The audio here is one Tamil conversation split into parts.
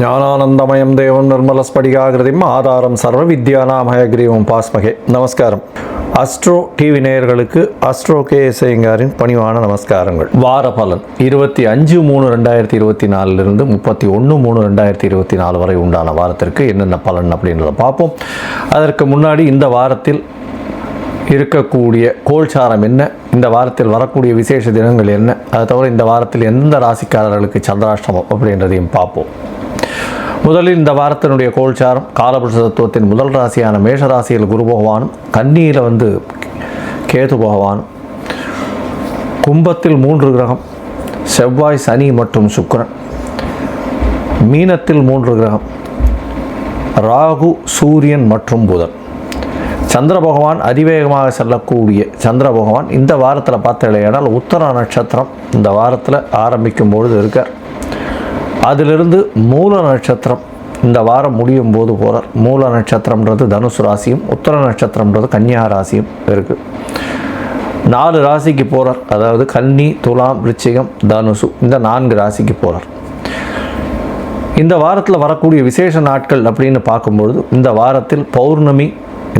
ஞானானந்தமயம் தேவம் நிர்மலஸ்படிகாகிருதிம் ஆதாரம் சர்வ வித்யானாமயக்ரீவம் பாஸ்மகே. நமஸ்காரம். அஸ்ட்ரோ டிவி நேயர்களுக்கு அஸ்ட்ரோ கேஎஸ்ஐங்காரின் பணிவான நமஸ்காரங்கள். வார பலன் 25/3/2024 31/3/2024 வரை உண்டான வாரத்திற்கு என்னென்ன பலன் அப்படின்றத பார்ப்போம். அதற்கு முன்னாடி இந்த வாரத்தில் இருக்கக்கூடிய கோல்சாரம் என்ன, இந்த வாரத்தில் வரக்கூடிய விசேஷ தினங்கள் என்ன, அதை தவிர இந்த வாரத்தில் எந்த ராசிக்காரர்களுக்கு சந்திராஷ்டமம் அப்படின்றதையும் பார்ப்போம். முதலில் இந்த வாரத்தினுடைய கோல்சாரம் காலபுருஷ தத்துவத்தின் முதல் ராசியான மேஷ ராசியில் குரு பகவானும், கன்னியில் கேது பகவானும், கும்பத்தில் 3 கிரகம் செவ்வாய், சனி மற்றும் சுக்கிரன், மீனத்தில் 3 கிரகம் ராகு, சூரியன் மற்றும் புதன். சந்திர பகவான் அதிவேகமாக செல்லக்கூடிய சந்திர பகவான் இந்த வாரத்தில் பார்த்தீங்கன்னா உத்தர நட்சத்திரம் இந்த வாரத்தில் ஆரம்பிக்கும் பொழுது இருக்கார். அதிலிருந்து மூல நட்சத்திரம் இந்த வாரம் முடியும் போது போகிறார். மூல நட்சத்திரம்ன்றது தனுசு ராசியும், உத்தர நட்சத்திரம்ன்றது கன்னியா ராசியும் இருக்குது. 4 ராசிக்கு போகிறார். அதாவது கன்னி, துலாம், விருச்சிகம், தனுசு இந்த 4 ராசிக்கு போகிறார். இந்த வாரத்தில் வரக்கூடிய விசேஷ நாட்கள் அப்படின்னு பார்க்கும்பொழுது இந்த வாரத்தில் பௌர்ணமி,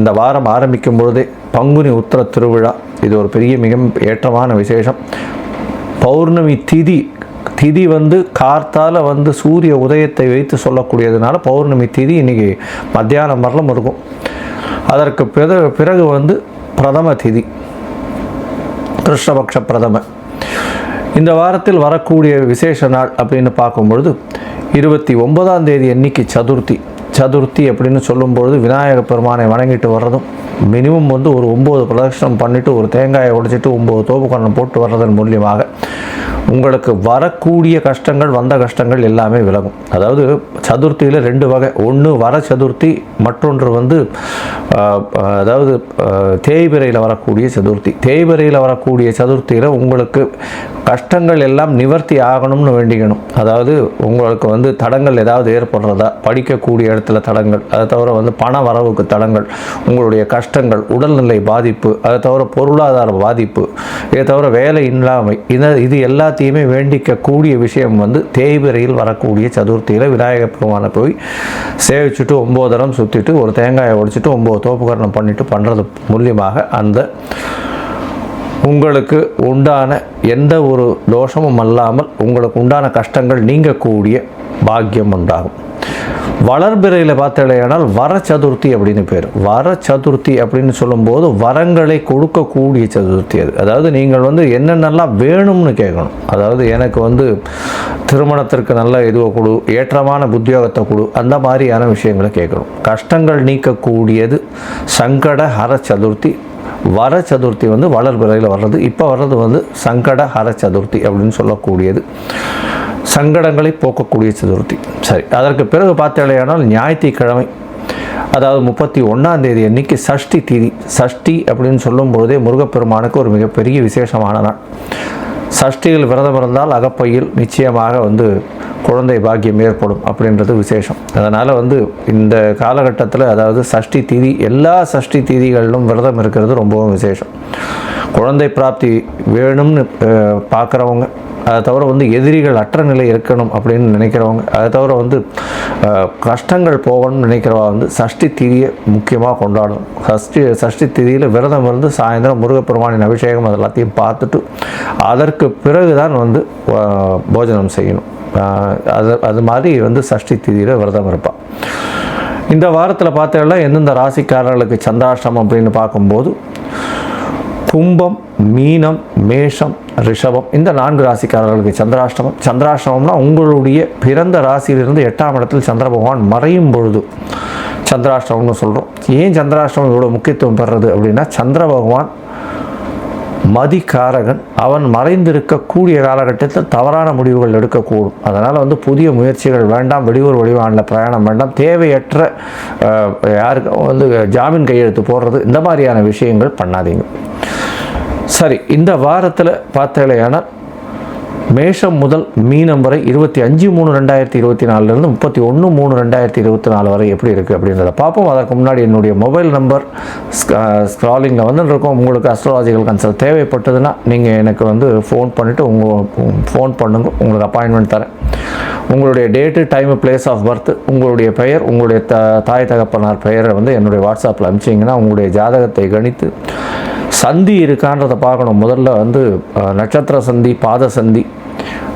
இந்த வாரம் ஆரம்பிக்கும் பொழுதே பங்குனி உத்திர திருவிழா, இது ஒரு பெரிய மிக ஏற்றமான விசேஷம். பௌர்ணமி திதி கார்த்தால சூரிய உதயத்தை வைத்து சொல்லக்கூடியதுனால பௌர்ணமி திதி இன்றைக்கி மத்தியானம் வரலும் இருக்கும். அதற்கு பிறகு பிரதம திதி, கிருஷ்ணபக்ஷ பிரதம. இந்த வாரத்தில் வரக்கூடிய விசேஷ நாள் அப்படின்னு பார்க்கும்பொழுது 29ஆம் தேதி அன்னைக்கு சதுர்த்தி அப்படின்னு சொல்லும்பொழுது விநாயக பெருமானை வணங்கிட்டு வர்றதும், மினிமம் ஒரு 9 பிரதட்சணம் பண்ணிவிட்டு ஒரு தேங்காயை உடைச்சிட்டு 9 தோப்புக்கரணம் போட்டு வர்றதன் மூலியமாக உங்களுக்கு வரக்கூடிய கஷ்டங்கள், வந்த கஷ்டங்கள் எல்லாமே விலகும். அதாவது சதுர்த்தியில் 2 வகை. ஒன்று வர சதுர்த்தி, மற்றொன்று அதாவது தேய்பிரையில் வரக்கூடிய சதுர்த்தி. தேய்பிரையில் வரக்கூடிய சதுர்த்தியில் உங்களுக்கு கஷ்டங்கள் எல்லாம் நிவர்த்தி ஆகணும்னு வேண்டிக்கணும். அதாவது உங்களுக்கு தடங்கள் ஏதாவது ஏற்படுறதா, படிக்கக்கூடிய இடத்துல தடங்கள், அதை தவிர பண வரவுக்கு தடங்கள், உங்களுடைய கஷ்டங்கள், உடல்நிலை பாதிப்பு, அதை தவிர பொருளாதார பாதிப்பு, இதை தவிர வேலை இல்லாமை, இது எல்லாத்தையுமே வேண்டிக்கக்கூடிய விஷயம் தேய்பிரையில் வரக்கூடிய சதுர்த்தியில் விநாயகர் பெருமானை போய் சேவிச்சுட்டு 9 தரம் சுற்றிட்டு ஒரு தேங்காயை உடைச்சிட்டு 9 தோப்புக்கரணம் பண்ணிட்டு பண்ணுறது மூலியமாக அந்த உங்களுக்கு உண்டான எந்த ஒரு தோஷமும் அல்லாமல் உங்களுக்கு உண்டான கஷ்டங்கள் நீங்கக்கூடிய பாக்கியம் உண்டாகும். வளர்பிறையில் பார்த்தீங்கன்னால் வர சதுர்த்தி அப்படின்னு பேர். வர சதுர்த்தி அப்படின்னு சொல்லும்போது வரங்களை கொடுக்கக்கூடிய சதுர்த்தி அது. அதாவது நீங்கள் என்னென்னலாம் வேணும்னு கேட்கணும். அதாவது எனக்கு திருமணத்திற்கு நல்ல இதுவை கொடு, ஏற்றமான உத்தியோகத்தை கொடு, அந்த மாதிரியான விஷயங்களை கேட்கணும். கஷ்டங்கள் நீக்கக்கூடியது சங்கட ஹர சதுர்த்தி. வர சதுர்த்தி வளர்பிறையில் வர்றது. இப்போ வர்றது சங்கட ஹர சதுர்த்தி அப்படின்னு சொல்லக்கூடியது, சங்கடங்களை போக்கக்கூடிய சதுர்த்தி. சரி, அதற்கு பிறகு பார்த்தீங்கன்னா ஞாயிற்றுக்கிழமை, அதாவது 31ஆம் தேதி அன்னைக்கு சஷ்டி திதி. சஷ்டி அப்படின்னு சொல்லும்பொழுதே முருகப்பெருமானுக்கு ஒரு மிகப்பெரிய விசேஷமான நாள். சஷ்டியில் விரதம் இருந்தால் அகப்பையில் நிச்சயமாக குழந்தை பாக்கியம் ஏற்படும் அப்படின்றது விசேஷம். அதனால் இந்த காலகட்டத்தில், அதாவது சஷ்டி திதி, எல்லா சஷ்டி திதிகளிலும் விரதம் இருக்கிறது ரொம்பவும் விசேஷம். குழந்தை பிராப்தி வேணும்னு பார்க்குறவங்க, அதை தவிர எதிரிகள் அற்ற நிலை இருக்கணும் அப்படின்னு நினைக்கிறவங்க, அதை தவிர கஷ்டங்கள் போகணும்னு நினைக்கிறவா சஷ்டி திதியை முக்கியமாக கொண்டாடணும். சஷ்டி திதியில் விரதம் சாயந்தரம் முருகப்பெருமானின் அபிஷேகம் அது எல்லாத்தையும் பார்த்துட்டு அதற்கு பிறகு தான் போஜனம் செய்யணும். அது மாதிரி சஷ்டி திதியில் விரதம் இருப்பாள். இந்த வாரத்தில் பார்த்தீங்கன்னா எந்தெந்த ராசிக்காரர்களுக்கு சந்திராஷ்டமம் அப்படின்னு பார்க்கும்போது கும்பம், மீனம், மேஷம், ரிஷபம் இந்த 4 ராசிக்காரர்களுக்கு சந்திராஷ்டமம். சந்திராஷ்டமம்னா உங்களுடைய பிறந்த ராசியிலிருந்து 8ஆம் இடத்தில் சந்திர பகவான் மறையும் பொழுது சந்திராஷ்டமம்னு சொல்கிறோம். ஏன் சந்திராஷ்டமம் இவ்வளோ முக்கியத்துவம் பெறுறது அப்படின்னா, சந்திர பகவான் மதிக்காரகன். அவன் மறைந்திருக்கக்கூடிய காலகட்டத்தில் தவறான முடிவுகள் எடுக்கக்கூடும். அதனால் புதிய முயற்சிகள் வேண்டாம், வெளியூர் வெளிவானில் பிரயாணம் வேண்டாம், தேவையற்ற யாருக்கு ஜாமீன் கையெழுத்து போடுறது, இந்த மாதிரியான விஷயங்கள் பண்ணாதீங்க. சரி, இந்த வாரத்தில் பார்த்தீங்கன்னா மேஷம் முதல் மீனம் வரை 25/3/2024 31/3/2024 வரை எப்படி இருக்குது அப்படின்றத பார்ப்போம். அதற்கு முன்னாடி என்னுடைய மொபைல் நம்பர் ஸ்க்ராலிங்கில் வந்துருக்கோம். உங்களுக்கு அஸ்ட்ராலஜிக்கல் கன்சல்ட் தேவைப்பட்டதுன்னா நீங்கள் எனக்கு வந்து ஃபோன் பண்ணிவிட்டு ஃபோன் பண்ணுங்க, உங்களுக்கு அப்பாயின்மெண்ட் தரேன். உங்களுடைய date, time, place of birth, உங்களுடைய பெயர், உங்களுடைய தாய் தகப்பனார் பெயரை வந்து என்னுடைய வாட்ஸ்அப்பில் அனுப்பிச்சிங்கன்னா உங்களுடைய ஜாதகத்தை கணித்து சந்தி இருக்கான்றதை பார்க்கணும். முதல்ல வந்து நட்சத்திர சந்தி, பாத சந்தி,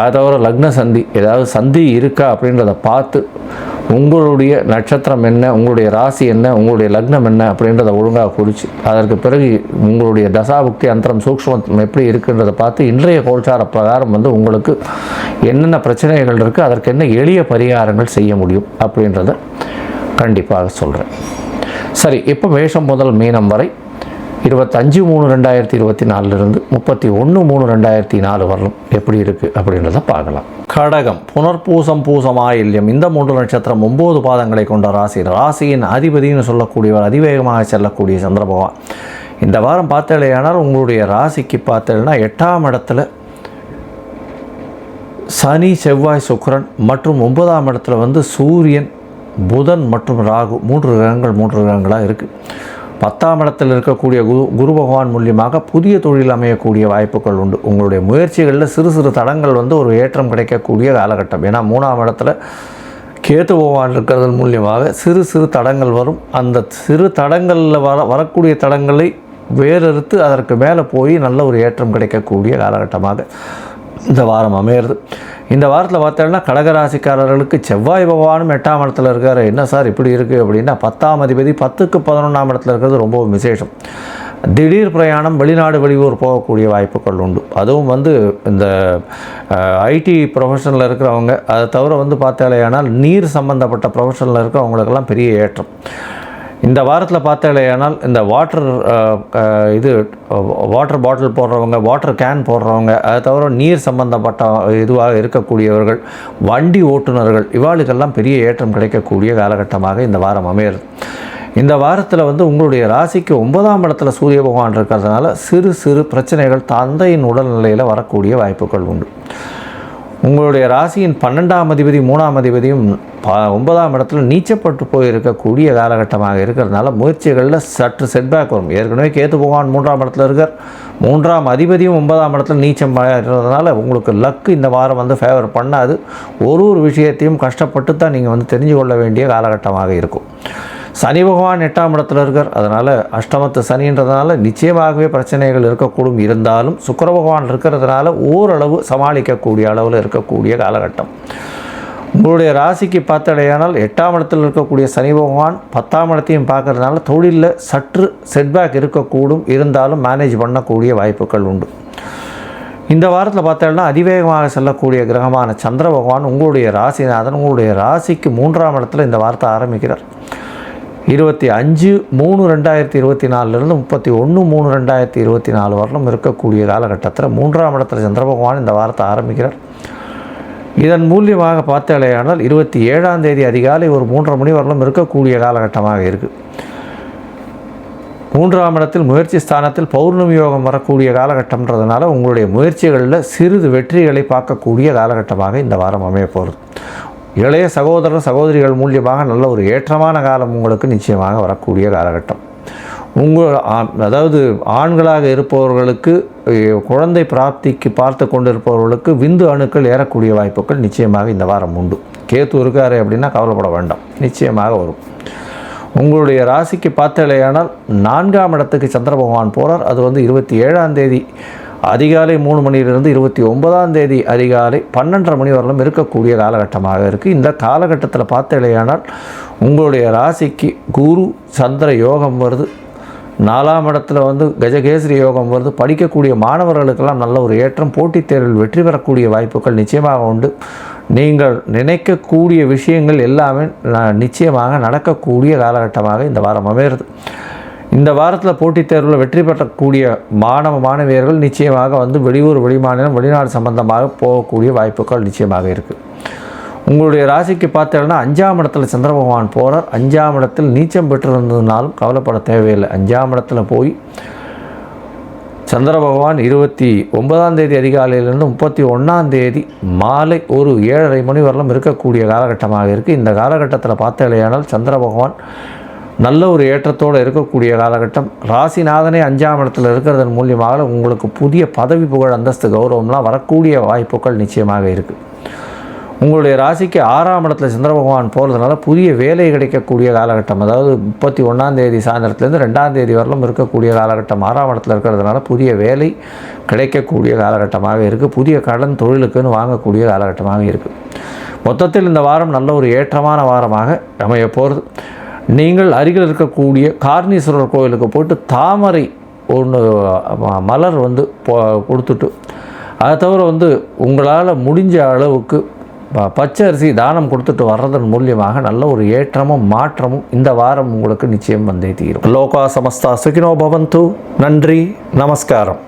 அதை தவிர லக்ன சந்தி, ஏதாவது சந்தி இருக்கா அப்படின்றத பார்த்து உங்களுடைய நட்சத்திரம் என்ன, உங்களுடைய ராசி என்ன, உங்களுடைய லக்னம் என்ன அப்படின்றத ஒழுங்காக குறித்து அதற்கு பிறகு உங்களுடைய தசாபுக்தி அந்தரம் சூக்ஷ்மம் எப்படி இருக்குன்றதை பார்த்து இன்றைய கோல்சார பிரகாரம் வந்து உங்களுக்கு என்னென்ன பிரச்சனைகள் இருக்குது, அதற்கு என்ன எளிய பரிகாரங்கள் செய்ய முடியும் அப்படின்றத கண்டிப்பாக சொல்கிறேன். சரி, இப்போ மேஷம் முதல் மீனம் வரை 25/3/2024 31/3/2024 வரலும் எப்படி இருக்குது அப்படின்றத பார்க்கலாம். கடகம், புனர்பூசம், பூசம், ஆயில்யம், இந்த 3 நட்சத்திரம் 9 பாதங்களை கொண்ட ராசி. ராசியின் அதிபதினு சொல்லக்கூடியவர், அதிவேகமாக செல்லக்கூடிய சந்திர பகவான். இந்த வாரம் பார்த்தேனால் உங்களுடைய ராசிக்கு பார்த்தேன்னா 8ஆம் இடத்துல சனி, செவ்வாய், சுக்கிரன் மற்றும் 9ஆம் இடத்துல வந்து சூரியன், புதன் மற்றும் ராகு 3 கிரகங்களாக இருக்குது. 10ஆம் இடத்தில் இருக்கக்கூடிய குரு பகவான் மூலியமாக புதிய தொழில் அமையக்கூடிய வாய்ப்புகள் உண்டு. உங்களுடைய முயற்சிகளில் சிறு சிறு தடங்கள் வந்து ஒரு ஏற்றம் கிடைக்கக்கூடிய காலகட்டம். ஏன்னா 3ஆம் இடத்துல கேது பகவான் இருக்கிறதன் மூலியமாக சிறு சிறு தடங்கள் வரும். அந்த சிறு தடங்களில் வரக்கூடிய தடங்களை வேறறுத்து அதற்கு மேலே போய் நல்ல ஒரு ஏற்றம் கிடைக்கக்கூடிய காலகட்டமாக இந்த வாரம் அமையிறது. இந்த வாரத்தில் பார்த்தோம்னா கடகராசிக்காரர்களுக்கு செவ்வாய் பகவானும் 8ஆம் இடத்துல இருக்கார். என்ன சார் இப்படி இருக்குது அப்படின்னா 10ஆம் அதிபதி 10க்கு 11ஆம் இடத்துல இருக்கிறது ரொம்ப விசேஷம். திடீர் பிரயாணம், வெளிநாடு வெளியூர் போகக்கூடிய வாய்ப்புகள் உண்டு. அதுவும் வந்து இந்த ஐடி ப்ரொஃபஷனில் இருக்கிறவங்க, அதை தவிர வந்து பார்த்தாலேயானால் நீர் சம்பந்தப்பட்ட ப்ரொஃபஷனில் இருக்கிறவங்களுக்கெல்லாம் பெரிய ஏற்றம். இந்த வாரத்தில் பார்த்தாலேயானால் இந்த வாட்டர் பாட்டில் போடுறவங்க, வாட்டர் கேன் போடுறவங்க, அதை தவிர நீர் சம்பந்தப்பட்ட இதுவாக இருக்கக்கூடியவர்கள், வண்டி ஓட்டுநர்கள், இவாளுக்கெல்லாம் பெரிய ஏற்றம் கிடைக்கக்கூடிய காலகட்டமாக இந்த வாரம் அமையிறது. இந்த வாரத்தில் வந்து உங்களுடைய ராசிக்கு 9ஆம் இடத்துல சூரிய பகவான் இருக்கிறதுனால சிறு சிறு பிரச்சனைகள் தந்தையின் உடல்நிலையில் வரக்கூடிய வாய்ப்புகள் உண்டு. உங்களுடைய ராசியின் 12ஆம் அதிபதி 3ஆம் அதிபதியும் 9ஆம் இடத்துல நீச்சப்பட்டு போயிருக்கக்கூடிய காலகட்டமாக இருக்கிறதுனால முயற்சிகளில் சற்று செட்பேக் வரும். ஏற்கனவே கேது பகவான் 3ஆம் இடத்துல இருக்கார். 3ஆம் அதிபதியும் 9ஆம் இடத்துல நீச்சம் இருக்கிறதுனால உங்களுக்கு லக்கு இந்த வாரம் வந்து ஃபேவர் பண்ணாது. ஒரு விஷயத்தையும் கஷ்டப்பட்டு தான் நீங்கள் வந்து தெரிஞ்சு கொள்ள வேண்டிய காலகட்டமாக இருக்கும். சனி பகவான் 8ஆம் இடத்துல இருக்கார். அதனால் அஷ்டமத்து சனின்றதுனால நிச்சயமாகவே பிரச்சனைகள் இருக்கக்கூடும். இருந்தாலும் சுக்கிர பகவான் இருக்கிறதுனால ஓரளவு சமாளிக்கக்கூடிய அளவில் இருக்கக்கூடிய காலகட்டம். உங்களுடைய ராசிக்கு பார்த்தடையானால் 8ஆம் இடத்தில் இருக்கக்கூடிய சனி பகவான் 10ஆம் இடத்தையும் பார்க்கறதுனால தொழிலில் சற்று செட்பேக் இருக்கக்கூடும். இருந்தாலும் மேனேஜ் பண்ணக்கூடிய வாய்ப்புகள் உண்டு. இந்த வாரத்தில் பார்த்தோம்னா அதிவேகமாக செல்லக்கூடிய கிரகமான சந்திர பகவான் உங்களுடைய ராசிநாதன் உங்களுடைய ராசிக்கு 3ஆம் இடத்துல இந்த வாரத்தை ஆரம்பிக்கிறார். 25/3/2024 31/3/2024 வரலும் இருக்கக்கூடிய காலகட்டத்தில் 3ஆம் இடத்துல சந்திர பகவான் இந்த வாரத்தை ஆரம்பிக்கிறார். இதன் மூலியமாக பார்த்தாலேயானால் 27ஆம் தேதி அதிகாலை ஒரு 3:30 மணி வரலும் இருக்கக்கூடிய காலகட்டமாக இருக்குது. 3ஆம் இடத்தில் முயற்சி ஸ்தானத்தில் பௌர்ணமி யோகம் வரக்கூடிய காலகட்டம்ன்றதுனால உங்களுடைய முயற்சிகளில் சிறிது வெற்றிகளை பார்க்கக்கூடிய காலகட்டமாக இந்த வாரம் அமைய போகிறது. இளைய சகோதர சகோதரிகள் மூலியமாக நல்ல ஒரு ஏற்றமான காலம் உங்களுக்கு நிச்சயமாக வரக்கூடிய காலகட்டம். அதாவது ஆண்களாக இருப்பவர்களுக்கு குழந்தை பிராப்திக்கு பார்த்து கொண்டிருப்பவர்களுக்கு விந்து அணுக்கள் ஏறக்கூடிய வாய்ப்புகள் நிச்சயமாக இந்த வாரம் உண்டு. கேத்து இருக்காரு அப்படின்னா கவலைப்பட வேண்டாம், நிச்சயமாக வரும். உங்களுடைய ராசிக்கு பார்த்தலையானால் 4ஆம் இடத்துக்கு சந்திர பகவான் போகிறார். அது வந்து 27ஆம் தேதி அதிகாலை 3 மணியிலிருந்து 29ஆம் தேதி அதிகாலை 12:30 மணி வரலும் இருக்கக்கூடிய காலகட்டமாக இருக்குது. இந்த காலகட்டத்தில் பார்த்தலையானால் உங்களுடைய ராசிக்கு குரு சந்திர யோகம் வருது. 4ஆம் இடத்துல வந்து கஜகேசரி யோகம் வருது. படிக்கக்கூடிய மாணவர்களுக்கெல்லாம் நல்ல ஒரு ஏற்றம், போட்டித் தேர்வில் வெற்றி பெறக்கூடிய வாய்ப்புகள் நிச்சயமாக உண்டு. நீங்கள் நினைக்கக்கூடிய விஷயங்கள் எல்லாமே நிச்சயமாக நடக்கக்கூடிய காலகட்டமாக இந்த வாரம் அமைகிறது. இந்த வாரத்தில் போட்டித் தேர்வில் வெற்றி பெறக்கூடிய மாணவியர்கள் நிச்சயமாக வந்து வெளியூர், வெளிமாநிலம், வெளிநாடு சம்பந்தமாக போகக்கூடிய வாய்ப்புகள் நிச்சயமாக இருக்குது. உங்களுடைய ராசிக்கு பார்த்தீங்கன்னா 5ஆம் இடத்துல சந்திர பகவான் போகிறார். 5ஆம் இடத்தில் நீச்சம் பெற்றிருந்ததுனாலும் கவலைப்பட தேவையில்லை. 5ஆம் இடத்துல போய் சந்திர பகவான் 29ஆம் தேதி அதிகாலையிலிருந்து 31ஆம் தேதி மாலை ஒரு 7:30 மணி வரலும் இருக்கக்கூடிய காலகட்டமாக இருக்குது. இந்த காலகட்டத்தில் பார்த்தலையானால் சந்திர பகவான் நல்ல ஒரு ஏற்றத்தோடு இருக்கக்கூடிய காலகட்டம். ராசிநாதனே 5ஆம் இடத்துல இருக்கிறதன் மூலியமாக உங்களுக்கு புதிய பதவி புகழ் அந்தஸ்து கௌரவம்லாம் வரக்கூடிய வாய்ப்புகள் நிச்சயமாக இருக்குது. உங்களுடைய ராசிக்கு 6ஆம் இடத்துல சந்திர பகவான் போகிறதுனால புதிய வேலை கிடைக்கக்கூடிய காலகட்டம். அதாவது 31ஆம் தேதி சாயந்தரத்துலேருந்து 2ஆம் தேதி வரலும் இருக்கக்கூடிய காலகட்டம் 6ஆம் இடத்துல இருக்கிறதுனால புதிய வேலை கிடைக்கக்கூடிய காலகட்டமாக இருக்குது. புதிய கடன் தொழிலுக்குன்னு வாங்கக்கூடிய காலகட்டமாக இருக்குது. மொத்தத்தில் இந்த வாரம் நல்ல ஒரு ஏற்றமான வாரமாக அமைய போகிறது. நீங்கள் அருகில் இருக்கக்கூடிய கார்ணீஸ்வரர் கோயிலுக்கு போய்ட்டு தாமரை ஒன்று மலர் கொடுத்துட்டு, அதை தவிர உங்களால் முடிஞ்ச அளவுக்கு பச்சை அரிசி தானம் கொடுத்துட்டு வர்றதன் மூலியமாக நல்ல ஒரு ஏற்றமும் மாற்றமும் இந்த வாரம் உங்களுக்கு நிச்சயம் வந்தே தீரும். லோகா சமஸ்தா சுகினோ பவந்து. நன்றி, நமஸ்காரம்.